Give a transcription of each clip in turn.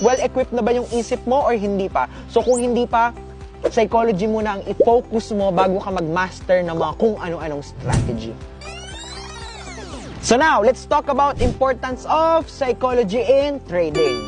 Well-equipped na ba yung isip mo or hindi pa? So kung hindi pa, psychology muna ang i-focus mo bago ka mag-master ng mga kung ano-anong strategy. So now, let's talk about importance of psychology in trading.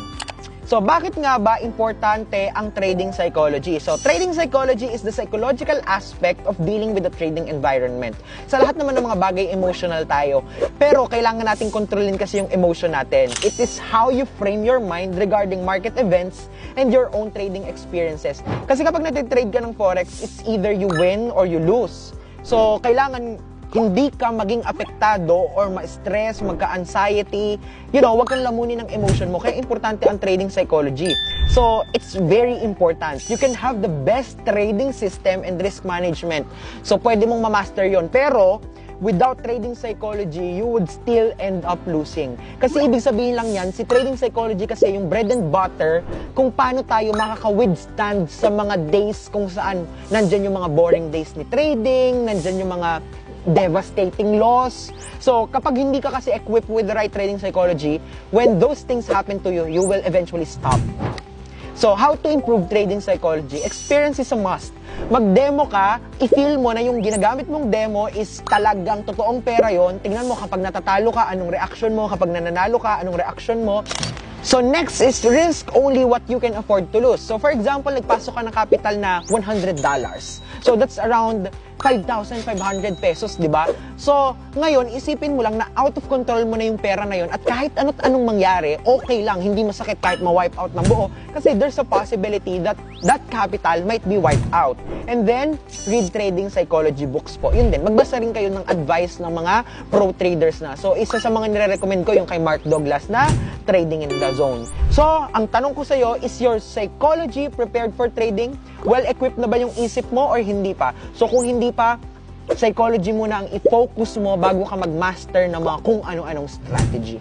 So bakit nga ba importante ang trading psychology? So trading psychology is the psychological aspect of dealing with the trading environment. Sa lahat naman ng mga bagay, emotional tayo. Pero kailangan nating kontrolin kasi yung emotion natin. It is how you frame your mind regarding market events and your own trading experiences. Kasi kapag nag-trade ka ng Forex, it's either you win or you lose. So kailangan hindi ka maging apektado or ma-stress, magka-anxiety. You know, wag kang lamunin ng emotion mo. Kaya importante ang trading psychology. So, it's very important. You can have the best trading system and risk management. So, pwede mong ma-master yon. Pero, without trading psychology, you would still end up losing. Kasi ibig sabihin lang yan, si trading psychology kasi yung bread and butter kung paano tayo makaka-withstand sa mga days kung saan nandyan yung mga boring days ni trading, nandyan yung mga devastating loss. So, kapag hindi ka kasi equipped with the right trading psychology, when those things happen to you, you will eventually stop. So, how to improve trading psychology? Experience is a must. Mag-demo ka, i-feel mo na yung ginagamit mong demo is talagang totoong pera yon. Tingnan mo kapag natatalo ka, anong reaction mo. Kapag nananalo ka, anong reaction mo. So next is risk only what you can afford to lose. So for example, nagpasok ka ng capital na $100. So that's around 5,500 pesos, di ba? So, ngayon, isipin mo lang na out of control mo na yung pera na yun at kahit ano't anong mangyari, okay lang, hindi masakit kahit ma-wipe out ng buo kasi there's a possibility that that capital might be wiped out. And then, read trading psychology books po. Yun din, magbasa rin kayo ng advice ng mga pro traders na. So, isa sa mga nire-recommend ko yung kay Mark Douglas na Trading in the Zone. So, ang tanong ko sa'yo, is your psychology prepared for trading? Well-equipped na ba yung isip mo or hindi pa? So, kung hindi pa, psychology muna ang i-focus mo bago ka mag-master ng mga kung ano-anong strategy.